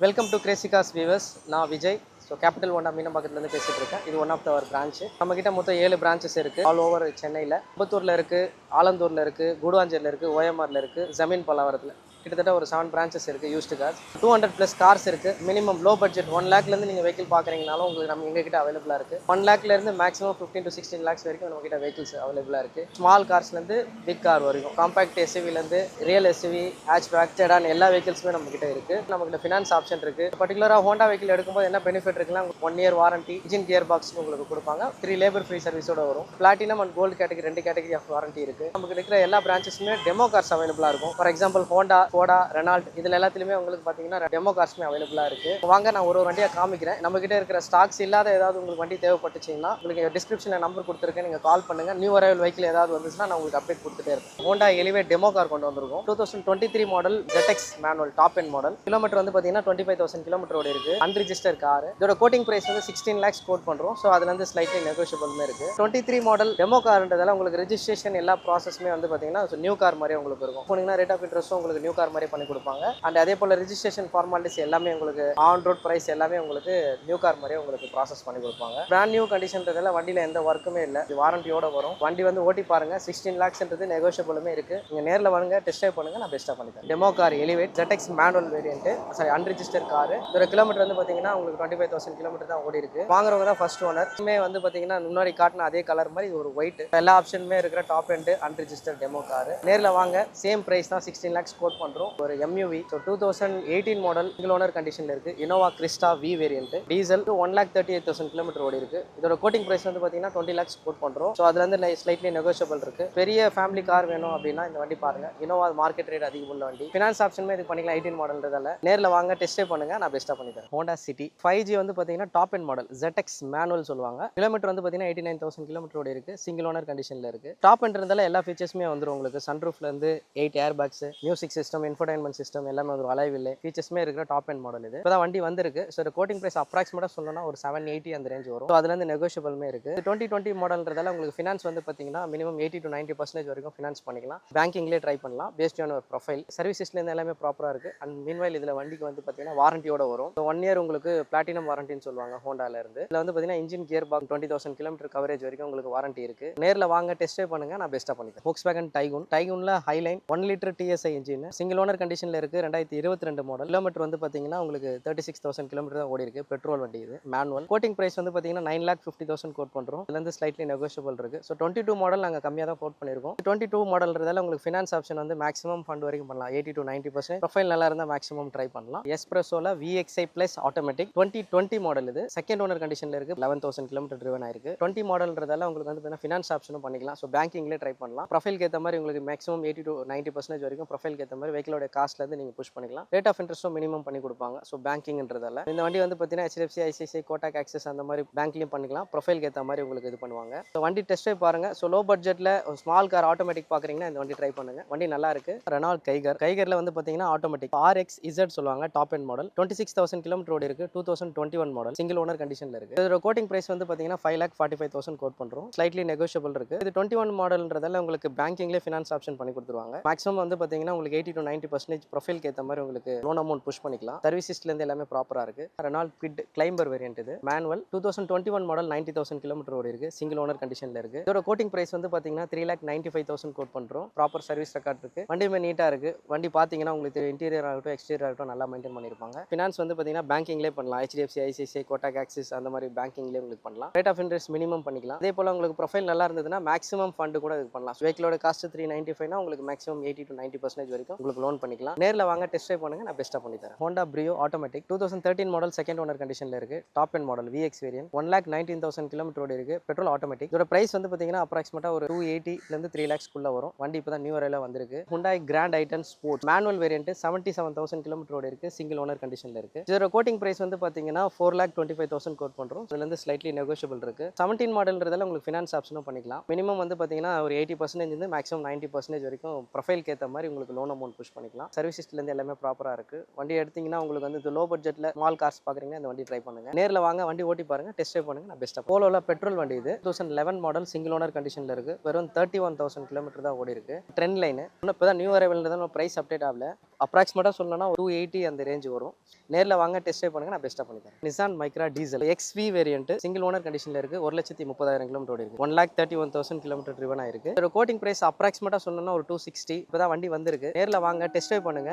Welcome to Crazy cars viewers. நான் Vijay. Capital one மீனம்பாக்கத்துலேருந்து பேசிகிட்டு இருக்கேன். இது ஒன் ஆஃப் அவர் பிரான்ச். நம்மக்கிட்ட மொத்தம் 7 பிரான்ச்சஸ் இருக்குது ஆல் ஓவர் சென்னையில். அம்பத்தூரில் இருக்குது, ஆலந்தூரில் இருக்குது, கூடுவாஞ்சேரியில் இருக்குது, ஓஎம்ஆரில் இருக்குது, ஜமீன் பல்லாவரத்தில் கிட்டத்தட்ட ஒரு 7 பிரான்ச்சஸ் இருக்குது. யூஸ்டு கார்ஸ் 200+ கார்ஸ் இருக்குது. மினிமம் லோ பட்ஜெட் 1 லேக்லேருந்து நீங்கள் வெஹிக்கிள் பார்க்குறீங்கனாலும் உங்களுக்கு நம்ம எங்ககிட்ட அவைலபிளாக இருக்குது. 1 லேக்லேருந்து மேக்ஸிமம் 15 to 16 lakhs வரைக்கும் நம்மகிட்ட வெஹிக்கிள்ஸ் அவைலபிளாக இருக்குது. ஸ்மால் கார்ஸ்லேருந்து பிக் கார் வரைக்கும், காம்பேக்ட் எஸ்யூவிலேருந்து ரியல் எஸ்யூவி, ஹேட்ச்பேக், செடான் எல்லா வெஹிக்கிள்ஸுமே நம்மகிட்ட இருக்குது. நம்மகிட்ட ஃபினான்ஸ் ஆப்ஷன் இருக்குது. பர்டிகுலராக ஹோண்டா வெஹிக்கிள் எடுக்கும்போது என்ன பெனிஃபிட் இருக்குன்னா 1 year warranty, engine gear box உங்களுக்கு கொடுப்பாங்க. 3 லேபர் ஃப்ரீ சர்வீஸோட வரும். Platinum and gold category 2 category of warranty இருக்குது. நமக்கு இருக்கிற எல்லா பிரான்ச்சஸுமே டெமோ கார்ஸ் அவைலபிளாக இருக்கும். For example Honda, Skoda, Renault இதில் எல்லாத்துலேயுமே உங்களுக்கு பார்த்தீங்கன்னா டெமோ கார்ஸுமே அவைலபிளாக இருக்குது. வாங்க நான் ஒரு வண்டியாக காமிக்கிறேன். நம்மகிட்ட இருக்கிற ஸ்டாக்ஸ் இல்லாத ஏதாவது உங்களுக்கு வண்டி தேவைப்பட்டுச்சிங்கன்னா உங்களுக்கு டிஸ்கிரிப்ஷனில் நம்பர் கொடுத்துருக்கேன், நீங்கள் கால் பண்ணுங்கள். நியூ அரைவல் வெஹிக்கிள் ஏதாவது வந்துச்சுன்னா நான் உங்களுக்கு அப்டேட் கொடுத்துட்டே இருக்கேன். ஹோண்டா எலிவேட் டெமோ கார் கொண்டு வந்திருக்கும். 2023 model ZX manual top end model. Kilometre வந்து பார்த்தீங்கன்னா 25,000 கிலோமீட்டரோட இருக்குது. Unregistered car. இதோட கோட்டிங் பிரைஸ் வந்து 16 lakhs கோட் பண்ணுறோம். ஸோ அதுலேருந்து ஸ்லைட்லி நெகோஷியபிளுமே இருக்குது. 23 மாடல் டெமோ கார்ன்றதால உங்களுக்கு ரெஜிஸ்ட்ரேஷன் எல்லா ப்ராசஸுமே வந்து பார்த்தீங்கன்னா நியூ கார் மாதிரி உங்களுக்கு இருக்கும். போனீங்கன்னா ரேட் ஆஃப் இன்ட்ரெஸ்ட்டும் உங்களுக்கு நியூ கார் மாதிரி பண்ணி கொடுப்பாங்க. அண்ட் அதே போல் ரெஜிஸ்ட்ரேஷன் ஃபார்மாலிட்டிஸ் எல்லாமே உங்களுக்கு ஆன் ரோட் ப்ரைஸ் எல்லாமே உங்களுக்கு நியூ கார் மாதிரியே உங்களுக்கு ப்ராசஸ் பண்ணி கொடுப்பாங்க. பிராண்ட் நியூ கண்டிஷன்றதால வண்டியில் எந்த ஒர்க்குமே இல்லை, வாரண்டியோட வரும். வண்டி வந்து ஓட்டி பாருங்க. 16 lakhsன்றது நெகோஷியபிளுமே இருக்குது. நீங்கள் நேரில் வாங்க, டெஸ்ட் ட்ரைவ் பண்ணுங்க, நான் பெஸ்ட்டாக பண்ணித்தரேன். Demo car elevate ZX manual variant, sorry unregistered car. இதோட கிலோமீட்டர் வந்து பார்த்தீங்கன்னா உங்களுக்கு 25,000 கிலோமீட்டர் தான் ஓடி இருக்கு. வாங்குறவங்க தான் ஃபர்ஸ்ட் ஓனர். வந்து பார்த்தீங்கன்னா முன்னாடி காட்டின அதே கலர் மாதிரி ஒரு ஒயிட், எல்லா ஆப்ஷனுமே இருக்கிற top end unregistered demo car. நேரில் வாங்க, சேம் பிரைஸ் தான், 16 lakhs கோட் பண்ணுறோம். ஒரு MUV 2018 மாடல் சிங்கிள் ஓனர் கண்டிஷனில் இருக்குது. Innova Crysta V variant, diesel 1,38,000 kilometre ஓடி இருக்கு. இதோட கோட்டிங் பிரைஸ் வந்து பார்த்தீங்கன்னா 20 lakhs கோட் பண்ணுறோம். ஸோ அதுலேருந்து ஸ்லைட்லி நெகோஷியபிள் இருக்குது. பெரிய ஃபேமிலி கார் வேணும் அப்படின்னா இந்த வண்டி பாருங்க. இனோவா மார்க்கெட் ரேட் அதிகம் உள்ள வண்டி. ஃபினான்ஸ் ஆப்ஷனுமே இது பண்ணிக்கலாம். 18 மாடல்ன்றதால நேரில் வாங்க, டெஸ்ட் பண்ணுங்க, நான் பெஸ்ட்டாக பண்ணி தரேன். ஹோண்டா சிட்டி 5G வந்து பார்த்தீங்கன்னா top end model ZX manual சொல்லுவாங்க. கிலோமீட்டர் வந்து பார்த்தீங்கன்னா 89,000 கிலோமீட்டர் ஓடி இருக்கு. சிங்கிள் ஓனர் கண்டிஷனில் இருக்கு. டாப் எண்ட்றதால எல்லா ஃபீச்சர்ஸுமே வந்துடும் உங்களுக்கு. சன்ரூஃப்லேருந்து 8 air bags, music system, infotainment system எல்லாமே வந்துடும். அலைவில் ஃபீச்சர்ஸுமே இருக்கிற டாப் எண்ட் மாடல் இது. இப்போ தான் வண்டி வந்திருக்கு. ஸோ கோட்டிங் பிரைஸ் அப்ராக்சிமேட்டாக சொல்லணும்னா ஒரு 780 அந்த ரேஞ்ச் வரும். ஸோ அதுலேருந்து நெகோஷியபிளுமே இருக்குது. 2020 மாடல்ன்றதால உங்களுக்கு ஃபினான்ஸ் வந்து பார்த்தீங்கன்னா மினிமம் 80 to 90% வரைக்கும் ஃபினான்ஸ் பண்ணிக்கலாம். பேங்கிங்லேயே ட்ரை பண்ணலாம். பேஸ்ட் ஆன் ஒரு ப்ரொஃபைல். சர்வீஸ் ஹிஸ்ட்ரிலேருந்து எல்லாமே ப்ராப்பராக இருக்குது. அண்ட் மீன்வைல் இதில் வண்டிக்கு வந்து பார்த்தீங்கன்னா வாரண்டியோட வரும். 1 year உங்களுக்கு பிளாட்டினம் வாரண்டின்னு சொல்லுவாங்க ஹோண்டால இருந்து. இதில் வந்து பார்த்தீங்கன்னா engine gear box 20,000 kilometre coverage வரைக்கும் உங்களுக்கு வாரண்டி இருக்குது. நேரில் வாங்க, டெஸ்ட் ட்ரைவ் பண்ணுங்க, நான் பெஸ்ட்டாக பண்ணித்தரேன். Volkswagen டைகூன்ல highline 1 liter TSI engine, single owner கண்டிஷனில் இருக்குது. 2022 மாடல். கிலோமீட்டர் வந்து பார்த்தீங்கன்னா உங்களுக்கு 36,000 கிலோமீட்டர் தான் ஓடி இருக்கு. பெட்ரோல் வண்டி இது, மேனுவல். கோட்டிங் பிரைஸ் வந்து பார்த்தீங்கன்னா 9,50,000 கோட் பண்ணுறோம். இதுலேருந்து ஸ்லைட்லி நெகோஷியபிள் இருக்குது. ஸோ 22 மாடல் நாங்கள் கம்மியாக தான் கோட் பண்ணியிருக்கோம். 22 மாடல்ன்றதால உங்களுக்கு ஃபினான்ஸ் ஆப்ஷன் வந்து மேக்ஸிமம் ஃபண்ட் வரைக்கும் பண்ணலாம். 80 to 90%. ப்ரொஃபைல் நல்லா இருந்தால் மேக்ஸிமம் ட்ரை பண்ணலாம். எஸ்பிரஸோல VXI ப்ளஸ் ஆட்டோமேட்டிக் 2020 மாடல் இது. செகண்ட் ஓனர் கண்டிஷனில் இருக்குது. 11,000 கிலோமீட்டர் ட்ரிவன் ஆயிருக்கு. 20 மாடல்ன்றதால உங்களுக்கு வந்து ஃபினான்ஸ் ஆப்ஷனும் பண்ணிக்கலாம். ஸோ பேங்கிங்லேயே ட்ரை பண்ணலாம். ப்ரொஃபைலுக்கு ஏற்ற மாதிரி உங்களுக்கு மேக்ஸிமம் 80 to 90% வரைக்கும் ப்ரொஃபைலுக்கு ஏற்ற மாதிரி வெஹிக்கிளோட காஸ்ட்லேருந்து நீங்கள் புஷ் பண்ணிக்கலாம். ரேட் ஆஃப் இன்ட்ரெஸ்ட்டும் மினிமம் பண்ணி கொடுப்பாங்க. ஸோ பேங்கிங்ன்றதால இந்த வண்டி வந்து பார்த்தீங்கன்னா HDFC, ICICI, கோட்டாக், ஆக்சிஸ் அந்த மாதிரி பேங்க்லையும் பண்ணிக்கலாம். ப்ரொஃபைலுக்கு ஏற்ற மாதிரி உங்களுக்கு இது பண்ணுவாங்க. ஸோ வண்டி டெஸ்ட் ட்ரைவ் பாருங்க. ஸோ லோ பட்ஜெட்டில் ஸ்மால் கார் ஆட்டோமேட்டிக் பார்க்குறீங்கன்னா இந்த வண்டி ட்ரை பண்ணுங்க. வண்டி நல்லா இருக்கு. ரெனால்ட் கைகரில் வந்து பார்த்தீங்கன்னா ஆட்டோமேட்டிக் RXZ சொல்லுவாங்க. Top end model. 26,000 கிலோமீட்டர் ஓடி இருக்கு. 2021 மாடல். சிங்கிள் ஓனர் கண்டிஷனில் இருக்கு. இதோட கோட்டிங் பிரைஸ் வந்து பார்த்தீங்கன்னா 5,45,000 கோட் பண்ணுறோம். ஸ்லைட்லி நெகோஷியபிள் இருக்கு. இது 21 மாடல்ன்றதால உங்களுக்கு பேங்கிங்லேயே ஃபினான்ஸ் ஆப்ஷன் பண்ணி கொடுத்துருவாங்க. மேக்ஸிமம் வந்து பார்த்தீங்கன்னா உங்களுக்கு 80 to 90% ப்ரொஃபைலுக்கு ஏற்ற மாதிரி உங்களுக்கு லோன் அமௌண்ட் புஷ் பண்ணிக்கலாம். சர்வீஸ் ஹிஸ்ட்ரிலேருந்து எல்லாமே ப்ராப்பராக இருக்கு. ரெனால்ட் குவிட் கிளைம்பர் வேரியன்ட் இது, மேனுவல். 2021 மாடல். 90,000 கிலோமீட்டர் ஓடி இருக்கு. சிங்கிள் ஓனர் கண்டிஷனில் இருக்கு. இதோட கோட்டிங் பிரைஸ் வந்து பார்த்தீங்கன்னா 3,95,000 கோட் பண்ணுறோம். ப்ராப்பர் சர்வீஸ் ரெக்கார்ட் இருக்கு. வண்டியுமே நீட்டாக இருக்கு. வண்டி பார்த்தீங்கன்னா உங்களுக்கு இன்டீரியர் ஆகட்டும், எக்ஸ்டீரியர் ஆகட்டும் நல்லா மெயின்டைன் பண்ணியிருப்பாங்க. ஃபினான்ஸ் வந்து பார்த்தீங்கன்னா பேங்கிங்லேயே பண்ணலாம். HDFC, ICICI, கோட்டாக், ஆக்சிஸ் அந்த மாதிரி பேங்கிங்லேயே உங்களுக்கு பண்ணலாம். ரேட் ஆஃப் இன்ட்ரெஸ்ட் மினிமம் பண்ணிக்கலாம். அதே போல் உங்களுக்கு ப்ரொஃபைல் நல்லா இருந்ததுன்னா மேக்ஸிமம் ஃபண்டு கூட இது பண்ணலாம். வெஹிக்கிளோட காஸ்ட் 395 உங்களுக்கு மேக்ஸிமம் 80 to 90% வரைக்கும் உங்களுக்கு லோன் பண்ணிக்கலாம். நேரில் வாங்க, டெஸ்ட் ட்ரைவ் பண்ணுங்க, நான் பெஸ்ட்டாக பண்ணி தரேன். Honda Brio automatic 2013 model. Second owner கண்டிஷனில் இருக்கு. Top end model VX variant. 1,19,000 kilometre ஓடி இருக்கு. Petrol automatic. இதோட பிரைஸ் வந்து பார்த்தீங்கன்னா அப்ராக்சிமேட்டாக ஒரு 280 3 lakhs குள்ள வரும். வண்டி இப்போ தான் நியூ அரைவில் வந்திருக்கு. Hyundai Grand i10 Sport manual variant. 77,000 kilometre ஓடி இருக்கு. சிங்கிள் ஓனர் கண்டிஷனில் இருக்கு. இதோட கோட்டிங் பிரைஸ் வந்து பார்த்தீங்கன்னா 4,25,000 கோட் பண்ணுறோம். இதுலேருந்து ஸ்லைட்லி நெகோஷியபிள் இருக்கு. 17 மாடல்ன்றதால உங்களுக்கு ஃபினான்ஸ் ஆப்ஷனும் பண்ணிக்கலாம். மினிமம் வந்து பார்த்தீங்கன்னா ஒரு 80% இருந்து மேக்ஸிமம் 90% வரைக்கும் ப்ரொஃபைலுக்கு ஏற்ற மாதிரி உங்களுக்கு லோன் அமௌண்ட் புஷ் பண்ணிக்கலாம். சர்வீஸ் ஹிஸ்ட்ரிலேருந்து எல்லாமே ப்ராப்பராக இருக்கு. வண்டி எடுத்தீங்கன்னா உங்களுக்கு வந்து லோ பட்ஜெட்டில் ஸ்மால் கார்ஸ் பார்க்குறீங்க, இந்த வண்டி ட்ரை பண்ணுங்க. நேரில் வாங்க, வண்டி ஓட்டி பாருங்க, டெஸ்ட் ட்ரைவ் பண்ணுங்க, நான் பெஸ்ட்டாக. போலோவில் பெட்ரோல் வண்டி இது. 2011 மாடல். சிங்கிள் ஓனர் கண்டிஷனில் இருக்கு. வெறும் 31,000 கிலோமீட்டர் தான் ஓடி இருக்கு. ட்ரெண்ட் லைன் இன்னும் இப்போ தான் நியூ அரைவல் பிரைஸ் அப்டேட் ஆகல. அப்ராக்சிமேட்டாக சொல்லணும்னா 280 அந்த ரேஞ்ச் வரும். நேரில் வாங்க டெஸ்ட் ட்ரைவ் பண்ணுங்க, நான் பெஸ்ட்டாக பண்ணி தரேன். Nissan Micra diesel XV variant single owner கண்டிஷனில் இருக்குது. 1,30,30,000 கிலோமீட்டர் ஓடி இருக்கு. 1,31,000 கிலோமீட்டர் ட்ரிவன் ஆயிருக்கு. ஒரு கோட்டிங் பிரைஸ் அப்ராக்சிமேட்டாக சொல்லணும்னா ஒரு 260. இப்போ தான் வண்டி வந்திருக்கு. நேரில் வாங்க டெஸ்ட் ட்ரைவ் பண்ணுங்க,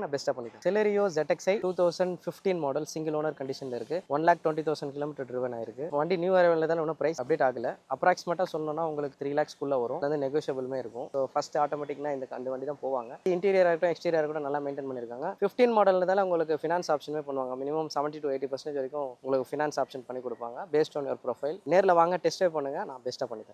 நான் பெஸ்ட்டாக பண்ணி தரேன். Celerio ZXi 2015 model single owner கண்டிஷனில் இருக்குது. 1,20,000 கிலோமீட்டர் ட்ரிவன் ஆயிருக்கு. வண்டி நியூ அரைவலில் தான் இன்னும் பிரைஸ் அப்டேட் ஆகல. அப்ராக்சிமேட்டாக சொல்லணும்னா உங்களுக்கு 3 lakhsக்குள்ளே வரும். அது நெகோஷியபிளுமே இருக்கும். ஸோ ஃபர்ஸ்ட் ஆட்டோமேட்டிக்னா அந்த வண்டி தான் போவாங்க. இன்டீரியர் ஆகட்டும் எக்ஸ்டீரியர் ஆகட்டும் நல்லா மெயின்டைன் பண்ணியிருக்காங்க. 15 மாடல்னால உங்களுக்கு ஃபினான்ஸ் ஆப்ஷனுமே பண்ணுவாங்க. மினிமம் 70 to 80% வரைக்கும் உங்களுக்கு ஃபினான்ஸ் ஆப்ஷன் பண்ணி கொடுப்பாங்க பேஸ்ட் ஆன் யுவர் ப்ரொஃபைல். நேரில் வாங்க டெஸ்ட் ட்ரைவ் பண்ணுங்க, நான் பெஸ்ட்டாக பண்ணி தரேன்.